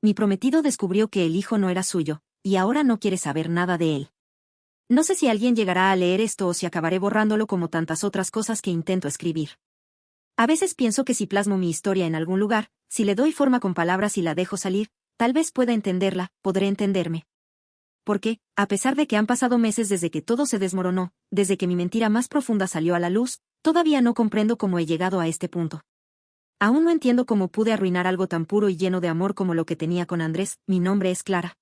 mi prometido descubrió que el hijo no era suyo, y ahora no quiere saber nada de él. No sé si alguien llegará a leer esto o si acabaré borrándolo como tantas otras cosas que intento escribir. A veces pienso que si plasmo mi historia en algún lugar, si le doy forma con palabras y la dejo salir, tal vez pueda entenderla, podré entenderme. Porque, a pesar de que han pasado meses desde que todo se desmoronó, desde que mi mentira más profunda salió a la luz, todavía no comprendo cómo he llegado a este punto. Aún no entiendo cómo pude arruinar algo tan puro y lleno de amor como lo que tenía con Andrés. Mi nombre es Clara.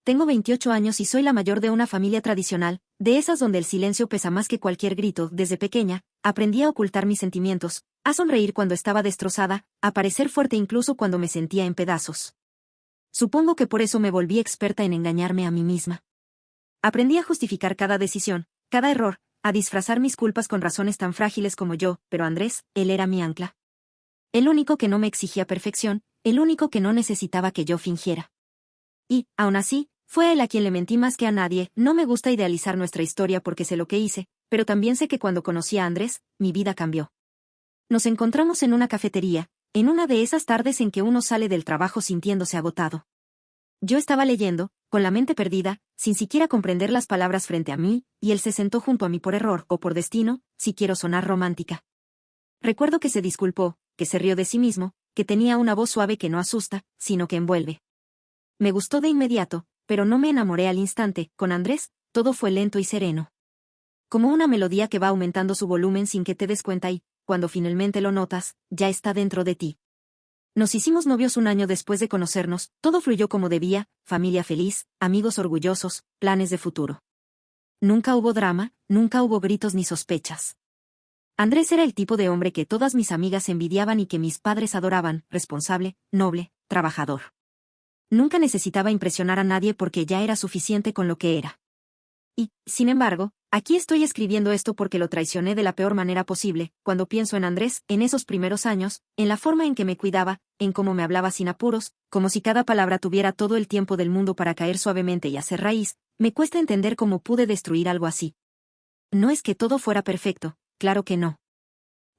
Tengo 28 años y soy la mayor de una familia tradicional, de esas donde el silencio pesa más que cualquier grito. Desde pequeña, aprendí a ocultar mis sentimientos, a sonreír cuando estaba destrozada, a parecer fuerte incluso cuando me sentía en pedazos. Supongo que por eso me volví experta en engañarme a mí misma. Aprendí a justificar cada decisión, cada error, a disfrazar mis culpas con razones tan frágiles como yo, pero Andrés, él era mi ancla. El único que no me exigía perfección, el único que no necesitaba que yo fingiera. Y, aún así, fue a él a quien le mentí más que a nadie. No me gusta idealizar nuestra historia porque sé lo que hice, pero también sé que cuando conocí a Andrés, mi vida cambió. Nos encontramos en una cafetería, en una de esas tardes en que uno sale del trabajo sintiéndose agotado. Yo estaba leyendo, con la mente perdida, sin siquiera comprender las palabras frente a mí, y él se sentó junto a mí por error o por destino, si quiero sonar romántica. Recuerdo que se disculpó, que se rió de sí mismo, que tenía una voz suave que no asusta, sino que envuelve. Me gustó de inmediato, pero no me enamoré al instante. Con Andrés, todo fue lento y sereno. Como una melodía que va aumentando su volumen sin que te des cuenta y, cuando finalmente lo notas, ya está dentro de ti. Nos hicimos novios un año después de conocernos, todo fluyó como debía, familia feliz, amigos orgullosos, planes de futuro. Nunca hubo drama, nunca hubo gritos ni sospechas. Andrés era el tipo de hombre que todas mis amigas envidiaban y que mis padres adoraban, responsable, noble, trabajador. Nunca necesitaba impresionar a nadie porque ya era suficiente con lo que era. Y, sin embargo, aquí estoy escribiendo esto porque lo traicioné de la peor manera posible. Cuando pienso en Andrés, en esos primeros años, en la forma en que me cuidaba, en cómo me hablaba sin apuros, como si cada palabra tuviera todo el tiempo del mundo para caer suavemente y hacer raíz, me cuesta entender cómo pude destruir algo así. No es que todo fuera perfecto, claro que no.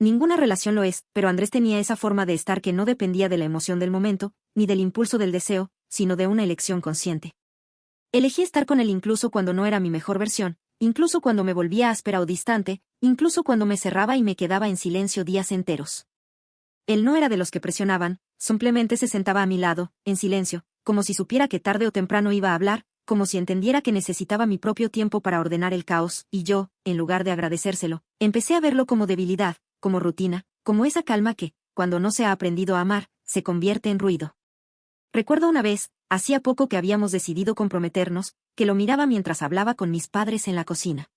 Ninguna relación lo es, pero Andrés tenía esa forma de estar que no dependía de la emoción del momento, ni del impulso del deseo, sino de una elección consciente. Elegí estar con él incluso cuando no era mi mejor versión, incluso cuando me volvía áspera o distante, incluso cuando me cerraba y me quedaba en silencio días enteros. Él no era de los que presionaban, simplemente se sentaba a mi lado, en silencio, como si supiera que tarde o temprano iba a hablar, como si entendiera que necesitaba mi propio tiempo para ordenar el caos, y yo, en lugar de agradecérselo, empecé a verlo como debilidad, como rutina, como esa calma que, cuando no se ha aprendido a amar, se convierte en ruido. Recuerdo una vez, hacía poco que habíamos decidido comprometernos, que lo miraba mientras hablaba con mis padres en la cocina.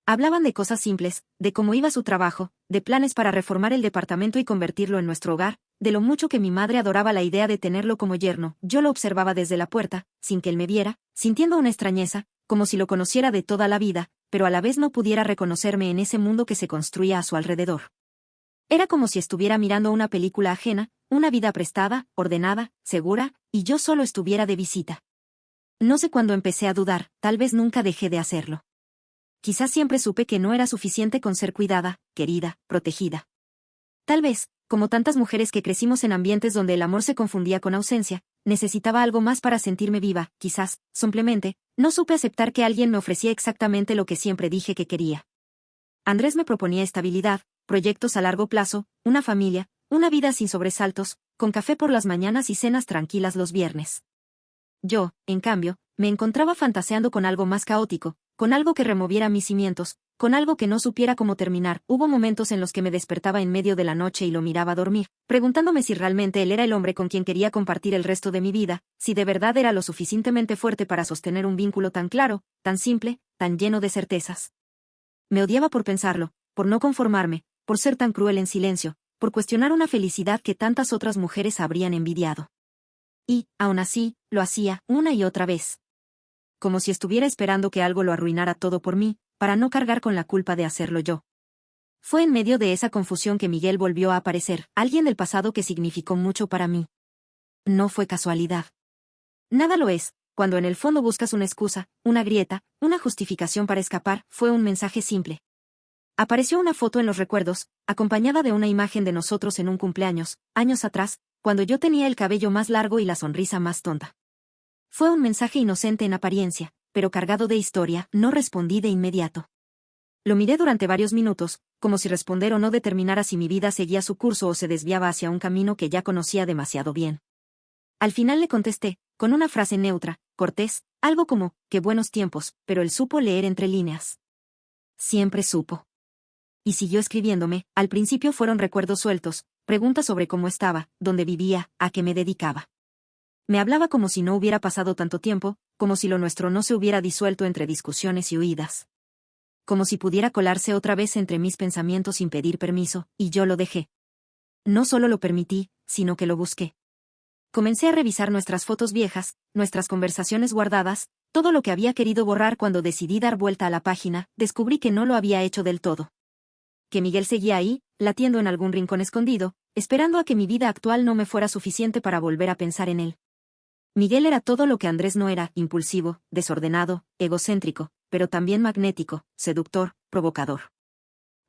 Hablaban de cosas simples, de cómo iba su trabajo, de planes para reformar el departamento y convertirlo en nuestro hogar, de lo mucho que mi madre adoraba la idea de tenerlo como yerno. Yo lo observaba desde la puerta, sin que él me viera, sintiendo una extrañeza, como si lo conociera de toda la vida, pero a la vez no pudiera reconocerme en ese mundo que se construía a su alrededor. Era como si estuviera mirando una película ajena, una vida prestada, ordenada, segura, y yo solo estuviera de visita. No sé cuándo empecé a dudar, tal vez nunca dejé de hacerlo. Quizás siempre supe que no era suficiente con ser cuidada, querida, protegida. Tal vez, como tantas mujeres que crecimos en ambientes donde el amor se confundía con ausencia, necesitaba algo más para sentirme viva. Quizás, simplemente, no supe aceptar que alguien me ofrecía exactamente lo que siempre dije que quería. Andrés me proponía estabilidad, proyectos a largo plazo, una familia, una vida sin sobresaltos, con café por las mañanas y cenas tranquilas los viernes. Yo, en cambio, me encontraba fantaseando con algo más caótico, con algo que removiera mis cimientos, con algo que no supiera cómo terminar. Hubo momentos en los que me despertaba en medio de la noche y lo miraba dormir, preguntándome si realmente él era el hombre con quien quería compartir el resto de mi vida, si de verdad era lo suficientemente fuerte para sostener un vínculo tan claro, tan simple, tan lleno de certezas. Me odiaba por pensarlo, por no conformarme, por ser tan cruel en silencio, por cuestionar una felicidad que tantas otras mujeres habrían envidiado. Y, aún así, lo hacía, una y otra vez. Como si estuviera esperando que algo lo arruinara todo por mí, para no cargar con la culpa de hacerlo yo. Fue en medio de esa confusión que Miguel volvió a aparecer, alguien del pasado que significó mucho para mí. No fue casualidad. Nada lo es, cuando en el fondo buscas una excusa, una grieta, una justificación para escapar. Fue un mensaje simple. Apareció una foto en los recuerdos, acompañada de una imagen de nosotros en un cumpleaños, años atrás, cuando yo tenía el cabello más largo y la sonrisa más tonta. Fue un mensaje inocente en apariencia, pero cargado de historia. No respondí de inmediato. Lo miré durante varios minutos, como si responder o no determinara si mi vida seguía su curso o se desviaba hacia un camino que ya conocía demasiado bien. Al final le contesté, con una frase neutra, cortés, algo como, qué buenos tiempos, pero él supo leer entre líneas. Siempre supo. Y siguió escribiéndome. Al principio fueron recuerdos sueltos, preguntas sobre cómo estaba, dónde vivía, a qué me dedicaba. Me hablaba como si no hubiera pasado tanto tiempo, como si lo nuestro no se hubiera disuelto entre discusiones y huidas. Como si pudiera colarse otra vez entre mis pensamientos sin pedir permiso, y yo lo dejé. No solo lo permití, sino que lo busqué. Comencé a revisar nuestras fotos viejas, nuestras conversaciones guardadas, todo lo que había querido borrar cuando decidí dar vuelta a la página. Descubrí que no lo había hecho del todo. Que Miguel seguía ahí, latiendo en algún rincón escondido, esperando a que mi vida actual no me fuera suficiente para volver a pensar en él. Miguel era todo lo que Andrés no era: impulsivo, desordenado, egocéntrico, pero también magnético, seductor, provocador.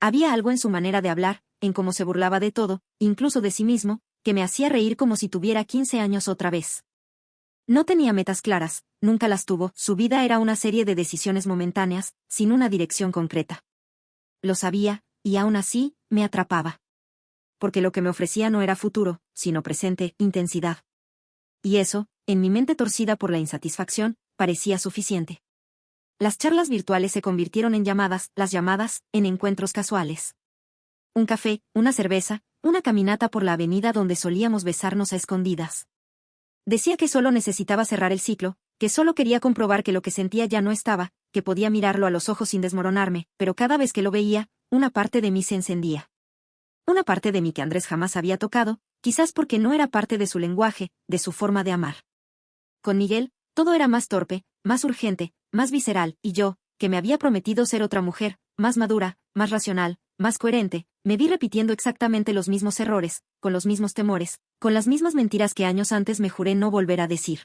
Había algo en su manera de hablar, en cómo se burlaba de todo, incluso de sí mismo, que me hacía reír como si tuviera 15 años otra vez. No tenía metas claras, nunca las tuvo. Su vida era una serie de decisiones momentáneas, sin una dirección concreta. Lo sabía, y aún así, me atrapaba. Porque lo que me ofrecía no era futuro, sino presente, intensidad. Y eso, en mi mente torcida por la insatisfacción, parecía suficiente. Las charlas virtuales se convirtieron en llamadas, las llamadas, en encuentros casuales. Un café, una cerveza, una caminata por la avenida donde solíamos besarnos a escondidas. Decía que solo necesitaba cerrar el ciclo, que solo quería comprobar que lo que sentía ya no estaba, que podía mirarlo a los ojos sin desmoronarme, pero cada vez que lo veía, una parte de mí se encendía. Una parte de mí que Andrés jamás había tocado, quizás porque no era parte de su lenguaje, de su forma de amar. Con Miguel, todo era más torpe, más urgente, más visceral, y yo, que me había prometido ser otra mujer, más madura, más racional, más coherente, me vi repitiendo exactamente los mismos errores, con los mismos temores, con las mismas mentiras que años antes me juré no volver a decir.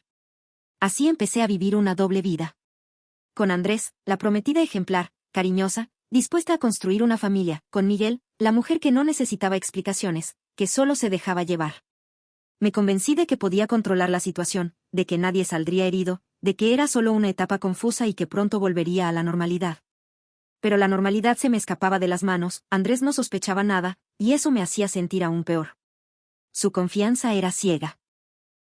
Así empecé a vivir una doble vida. Con Andrés, la prometida ejemplar, cariñosa, dispuesta a construir una familia; con Miguel, la mujer que no necesitaba explicaciones, que solo se dejaba llevar. Me convencí de que podía controlar la situación, de que nadie saldría herido, de que era solo una etapa confusa y que pronto volvería a la normalidad. Pero la normalidad se me escapaba de las manos. Andrés no sospechaba nada, y eso me hacía sentir aún peor. Su confianza era ciega.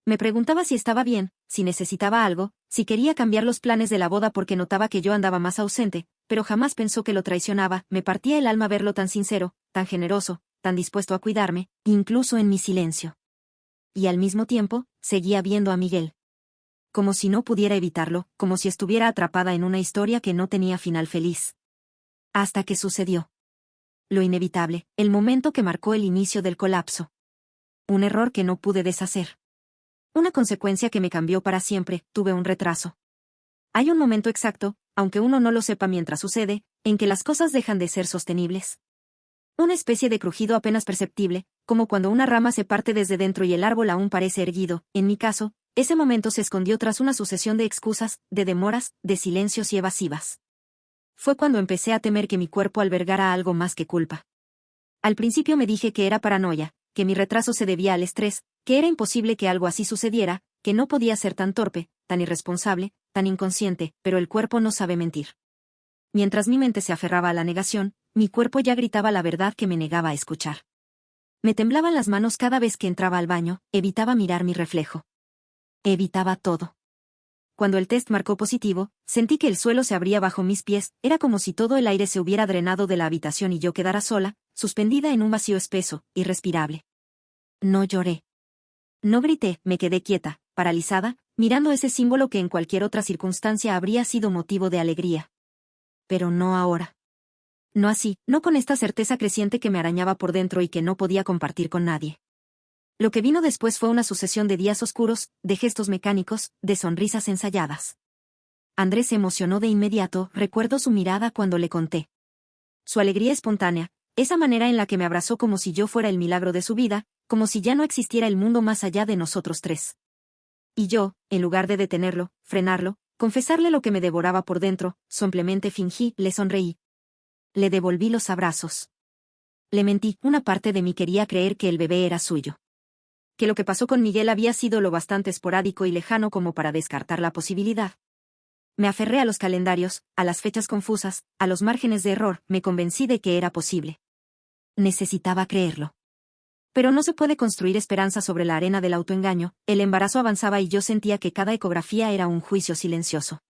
Me preguntaba si estaba bien, si necesitaba algo, si quería cambiar los planes de la boda porque notaba que yo andaba más ausente, pero jamás pensó que lo traicionaba. Me partía el alma verlo tan sincero, tan generoso, tan dispuesto a cuidarme, incluso en mi silencio. Y al mismo tiempo, seguía viendo a Miguel. Como si no pudiera evitarlo, como si estuviera atrapada en una historia que no tenía final feliz. Hasta que sucedió. Lo inevitable, el momento que marcó el inicio del colapso. Un error que no pude deshacer. Una consecuencia que me cambió para siempre. Tuve un retraso. Hay un momento exacto, aunque uno no lo sepa mientras sucede, en que las cosas dejan de ser sostenibles. Una especie de crujido apenas perceptible, como cuando una rama se parte desde dentro y el árbol aún parece erguido. En mi caso, ese momento se escondió tras una sucesión de excusas, de demoras, de silencios y evasivas. Fue cuando empecé a temer que mi cuerpo albergara algo más que culpa. Al principio me dije que era paranoia, que mi retraso se debía al estrés, que era imposible que algo así sucediera, que no podía ser tan torpe, tan irresponsable, tan inconsciente, pero el cuerpo no sabe mentir. Mientras mi mente se aferraba a la negación, mi cuerpo ya gritaba la verdad que me negaba a escuchar. Me temblaban las manos cada vez que entraba al baño, evitaba mirar mi reflejo. Evitaba todo. Cuando el test marcó positivo, sentí que el suelo se abría bajo mis pies. Era como si todo el aire se hubiera drenado de la habitación y yo quedara sola, suspendida en un vacío espeso, irrespirable. No lloré. No grité, me quedé quieta, paralizada, mirando ese símbolo que en cualquier otra circunstancia habría sido motivo de alegría. Pero no ahora. No así, no con esta certeza creciente que me arañaba por dentro y que no podía compartir con nadie. Lo que vino después fue una sucesión de días oscuros, de gestos mecánicos, de sonrisas ensayadas. Andrés se emocionó de inmediato. Recuerdo su mirada cuando le conté. Su alegría espontánea, esa manera en la que me abrazó como si yo fuera el milagro de su vida, como si ya no existiera el mundo más allá de nosotros tres. Y yo, en lugar de detenerlo, frenarlo, confesarle lo que me devoraba por dentro, simplemente fingí, le sonreí. Le devolví los abrazos. Le mentí. Una parte de mí quería creer que el bebé era suyo. que lo que pasó con Miguel había sido lo bastante esporádico y lejano como para descartar la posibilidad. Me aferré a los calendarios, a las fechas confusas, a los márgenes de error, me convencí de que era posible. Necesitaba creerlo. Pero no se puede construir esperanza sobre la arena del autoengaño, el embarazo avanzaba y yo sentía que cada ecografía era un juicio silencioso.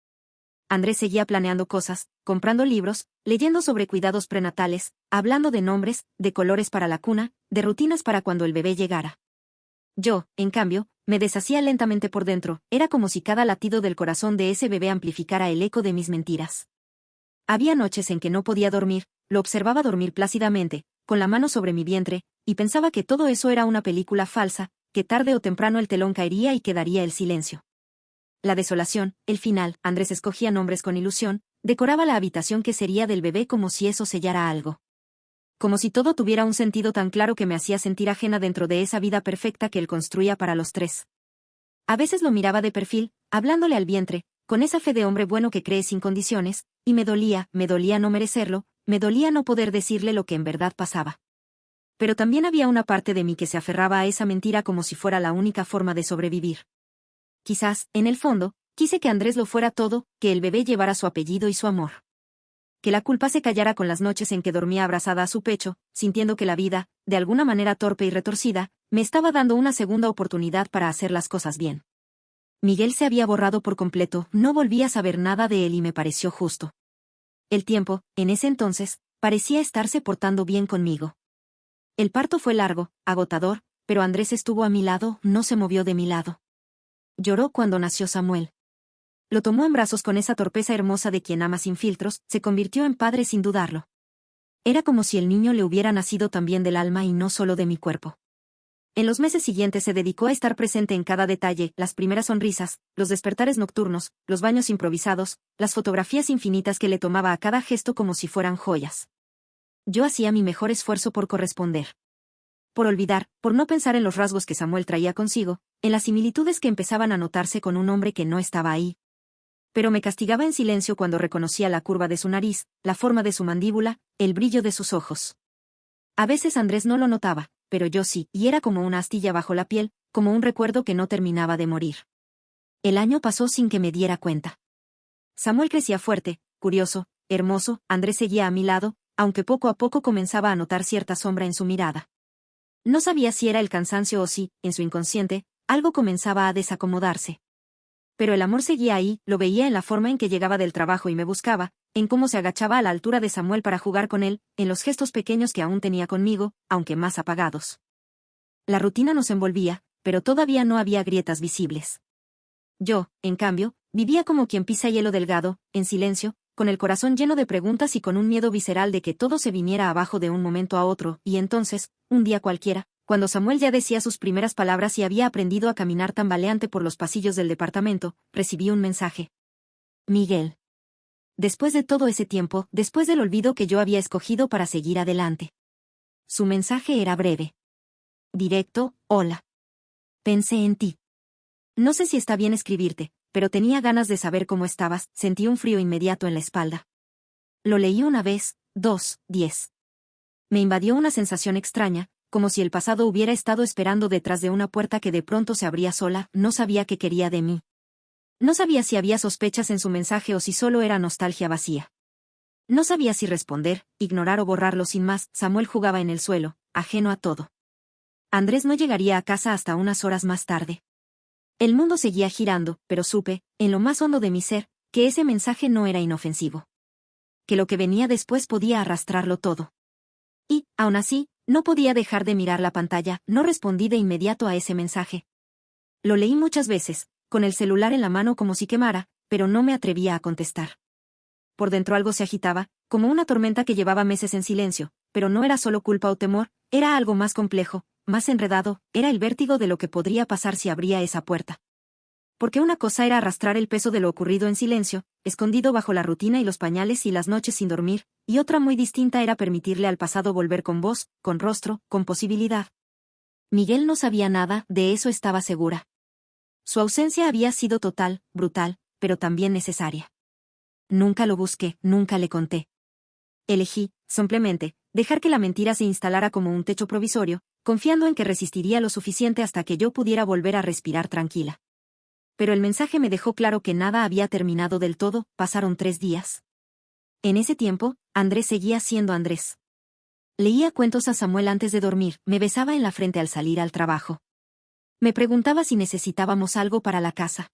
Andrés seguía planeando cosas, comprando libros, leyendo sobre cuidados prenatales, hablando de nombres, de colores para la cuna, de rutinas para cuando el bebé llegara. Yo, en cambio, me deshacía lentamente por dentro, era como si cada latido del corazón de ese bebé amplificara el eco de mis mentiras. Había noches en que no podía dormir, lo observaba dormir plácidamente, con la mano sobre mi vientre, y pensaba que todo eso era una película falsa, que tarde o temprano el telón caería y quedaría el silencio. La desolación, el final, Andrés escogía nombres con ilusión, decoraba la habitación que sería del bebé como si eso sellara algo. Como si todo tuviera un sentido tan claro que me hacía sentir ajena dentro de esa vida perfecta que él construía para los tres. A veces lo miraba de perfil, hablándole al vientre, con esa fe de hombre bueno que cree sin condiciones, y me dolía no merecerlo, me dolía no poder decirle lo que en verdad pasaba. Pero también había una parte de mí que se aferraba a esa mentira como si fuera la única forma de sobrevivir. Quizás, en el fondo, quise que Andrés lo fuera todo, que el bebé llevara su apellido y su amor. Que la culpa se callara con las noches en que dormía abrazada a su pecho, sintiendo que la vida, de alguna manera torpe y retorcida, me estaba dando una segunda oportunidad para hacer las cosas bien. Miguel se había borrado por completo, no volví a saber nada de él y me pareció justo. El tiempo, en ese entonces, parecía estarse portando bien conmigo. El parto fue largo, agotador, pero Andrés estuvo a mi lado, no se movió de mi lado. Lloró cuando nació Samuel. Lo tomó en brazos con esa torpeza hermosa de quien ama sin filtros, se convirtió en padre sin dudarlo. Era como si el niño le hubiera nacido también del alma y no solo de mi cuerpo. En los meses siguientes se dedicó a estar presente en cada detalle, las primeras sonrisas, los despertares nocturnos, los baños improvisados, las fotografías infinitas que le tomaba a cada gesto como si fueran joyas. Yo hacía mi mejor esfuerzo por corresponder. Por olvidar, por no pensar en los rasgos que Samuel traía consigo, en las similitudes que empezaban a notarse con un hombre que no estaba ahí. Pero me castigaba en silencio cuando reconocía la curva de su nariz, la forma de su mandíbula, el brillo de sus ojos. A veces Andrés no lo notaba, pero yo sí, y era como una astilla bajo la piel, como un recuerdo que no terminaba de morir. El año pasó sin que me diera cuenta. Samuel crecía fuerte, curioso, hermoso, Andrés seguía a mi lado, aunque poco a poco comenzaba a notar cierta sombra en su mirada. No sabía si era el cansancio o si, en su inconsciente, algo comenzaba a desacomodarse. Pero el amor seguía ahí, lo veía en la forma en que llegaba del trabajo y me buscaba, en cómo se agachaba a la altura de Samuel para jugar con él, en los gestos pequeños que aún tenía conmigo, aunque más apagados. La rutina nos envolvía, pero todavía no había grietas visibles. Yo, en cambio, vivía como quien pisa hielo delgado, en silencio, con el corazón lleno de preguntas y con un miedo visceral de que todo se viniera abajo de un momento a otro, y entonces, un día cualquiera, cuando Samuel ya decía sus primeras palabras y había aprendido a caminar tambaleante por los pasillos del departamento, recibí un mensaje. Miguel. Después de todo ese tiempo, después del olvido que yo había escogido para seguir adelante. Su mensaje era breve. Directo, hola. Pensé en ti. No sé si está bien escribirte, pero tenía ganas de saber cómo estabas, sentí un frío inmediato en la espalda. Lo leí una vez, 2, 10. Me invadió una sensación extraña, como si el pasado hubiera estado esperando detrás de una puerta que de pronto se abría sola, no sabía qué quería de mí. No sabía si había sospechas en su mensaje o si solo era nostalgia vacía. No sabía si responder, ignorar o borrarlo sin más, Samuel jugaba en el suelo, ajeno a todo. Andrés no llegaría a casa hasta unas horas más tarde. El mundo seguía girando, pero supe, en lo más hondo de mi ser, que ese mensaje no era inofensivo. Que lo que venía después podía arrastrarlo todo. Y, aún así, no podía dejar de mirar la pantalla, no respondí de inmediato a ese mensaje. Lo leí muchas veces, con el celular en la mano como si quemara, pero no me atrevía a contestar. Por dentro algo se agitaba, como una tormenta que llevaba meses en silencio, pero no era solo culpa o temor, era algo más complejo, más enredado, era el vértigo de lo que podría pasar si abría esa puerta. Porque una cosa era arrastrar el peso de lo ocurrido en silencio, escondido bajo la rutina y los pañales y las noches sin dormir, y otra muy distinta era permitirle al pasado volver con voz, con rostro, con posibilidad. Miguel no sabía nada, de eso estaba segura. Su ausencia había sido total, brutal, pero también necesaria. Nunca lo busqué, nunca le conté. Elegí, simplemente, dejar que la mentira se instalara como un techo provisorio, confiando en que resistiría lo suficiente hasta que yo pudiera volver a respirar tranquila. Pero el mensaje me dejó claro que nada había terminado del todo. Pasaron 3 días. En ese tiempo, Andrés seguía siendo Andrés. Leía cuentos a Samuel antes de dormir, me besaba en la frente al salir al trabajo. Me preguntaba si necesitábamos algo para la casa.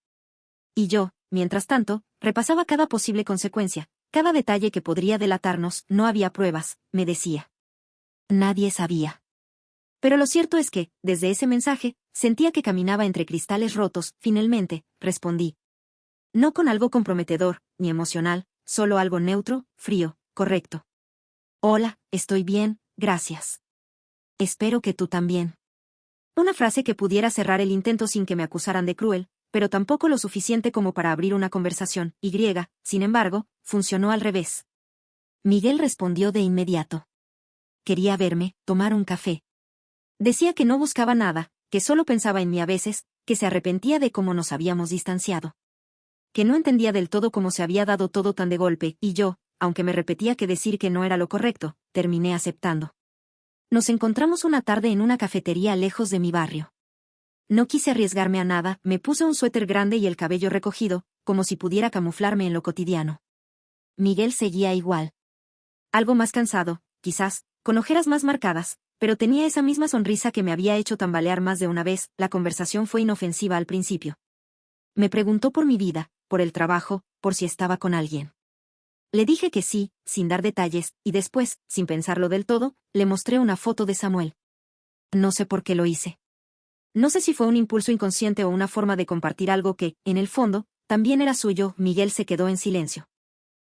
Y yo, mientras tanto, repasaba cada posible consecuencia, cada detalle que podría delatarnos. No había pruebas, me decía. Nadie sabía. Pero lo cierto es que, desde ese mensaje, sentía que caminaba entre cristales rotos. Finalmente, respondí. No con algo comprometedor, ni emocional, solo algo neutro, frío, correcto. Hola, estoy bien, gracias. Espero que tú también. Una frase que pudiera cerrar el intento sin que me acusaran de cruel, pero tampoco lo suficiente como para abrir una conversación. Sin embargo, funcionó al revés. Miguel respondió de inmediato. Quería verme, tomar un café. Decía que no buscaba nada, que solo pensaba en mí a veces, que se arrepentía de cómo nos habíamos distanciado. Que no entendía del todo cómo se había dado todo tan de golpe, y yo, aunque me repetía que decir que no era lo correcto, terminé aceptando. Nos encontramos una tarde en una cafetería lejos de mi barrio. No quise arriesgarme a nada, me puse un suéter grande y el cabello recogido, como si pudiera camuflarme en lo cotidiano. Miguel seguía igual. Algo más cansado, quizás, con ojeras más marcadas, pero tenía esa misma sonrisa que me había hecho tambalear más de una vez. La conversación fue inofensiva al principio. Me preguntó por mi vida, por el trabajo, por si estaba con alguien. Le dije que sí, sin dar detalles, y después, sin pensarlo del todo, le mostré una foto de Samuel. No sé por qué lo hice. No sé si fue un impulso inconsciente o una forma de compartir algo que, en el fondo, también era suyo. Miguel se quedó en silencio.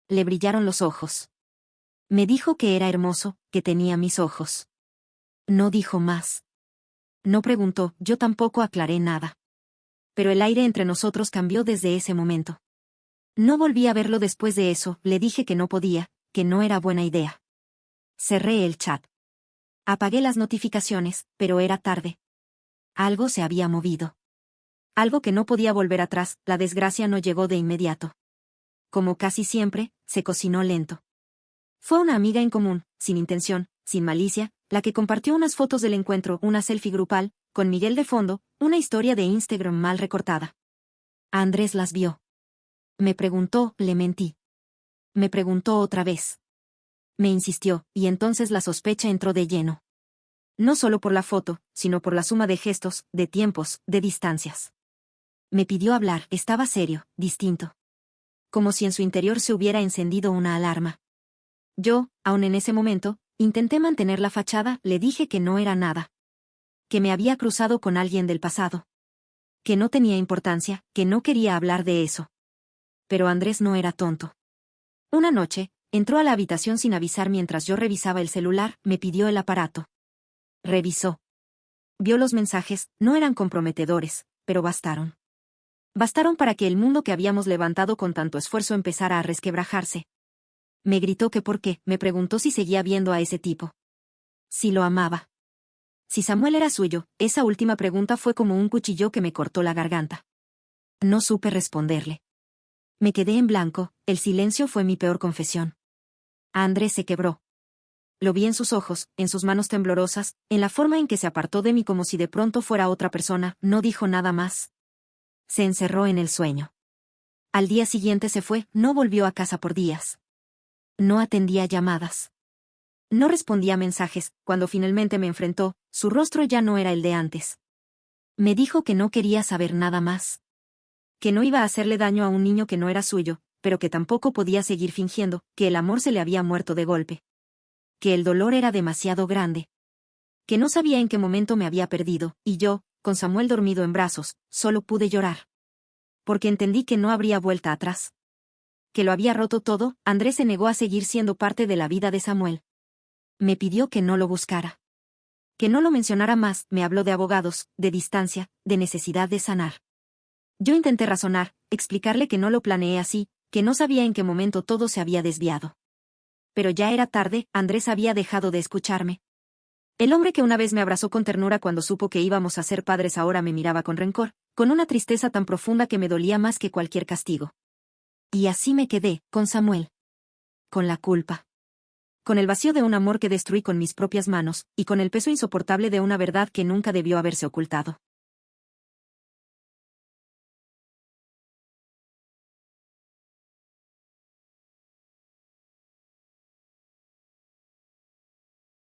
Le brillaron los ojos. Me dijo que era hermoso, que tenía mis ojos. No dijo más. No preguntó, yo tampoco aclaré nada. Pero el aire entre nosotros cambió desde ese momento. No volví a verlo después de eso. Le dije que no podía, que no era buena idea. Cerré el chat. Apagué las notificaciones, pero era tarde. Algo se había movido. Algo que no podía volver atrás. La desgracia no llegó de inmediato. Como casi siempre, se cocinó lento. Fue una amiga en común, sin intención, sin malicia, la que compartió unas fotos del encuentro, una selfie grupal, con Miguel de fondo, una historia de Instagram mal recortada. Andrés las vio. Me preguntó, le mentí. Me preguntó otra vez. Me insistió, y entonces la sospecha entró de lleno. No solo por la foto, sino por la suma de gestos, de tiempos, de distancias. Me pidió hablar, estaba serio, distinto. Como si en su interior se hubiera encendido una alarma. Yo, aun en ese momento, intenté mantener la fachada. Le dije que no era nada. Que me había cruzado con alguien del pasado. Que no tenía importancia, que no quería hablar de eso. Pero Andrés no era tonto. Una noche, entró a la habitación sin avisar mientras yo revisaba el celular. Me pidió el aparato. Revisó. Vio los mensajes, no eran comprometedores, pero bastaron. Bastaron para que el mundo que habíamos levantado con tanto esfuerzo empezara a resquebrajarse. Me gritó que por qué, me preguntó si seguía viendo a ese tipo. Si lo amaba. Si Samuel era suyo. Esa última pregunta fue como un cuchillo que me cortó la garganta. No supe responderle. Me quedé en blanco, el silencio fue mi peor confesión. Andrés se quebró. Lo vi en sus ojos, en sus manos temblorosas, en la forma en que se apartó de mí como si de pronto fuera otra persona. No dijo nada más. Se encerró en el sueño. Al día siguiente se fue, no volvió a casa por días. No atendía llamadas. No respondía mensajes. Cuando finalmente me enfrentó, su rostro ya no era el de antes. Me dijo que no quería saber nada más. Que no iba a hacerle daño a un niño que no era suyo, pero que tampoco podía seguir fingiendo, que el amor se le había muerto de golpe. Que el dolor era demasiado grande. Que no sabía en qué momento me había perdido, y yo, con Samuel dormido en brazos, solo pude llorar. Porque entendí que no habría vuelta atrás. Que lo había roto todo. Andrés se negó a seguir siendo parte de la vida de Samuel. Me pidió que no lo buscara. Que no lo mencionara más. Me habló de abogados, de distancia, de necesidad de sanar. Yo intenté razonar, explicarle que no lo planeé así, que no sabía en qué momento todo se había desviado. Pero ya era tarde. Andrés había dejado de escucharme. El hombre que una vez me abrazó con ternura cuando supo que íbamos a ser padres ahora me miraba con rencor, con una tristeza tan profunda que me dolía más que cualquier castigo. Y así me quedé, con Samuel. Con la culpa. con el vacío de un amor que destruí con mis propias manos, y con el peso insoportable de una verdad que nunca debió haberse ocultado.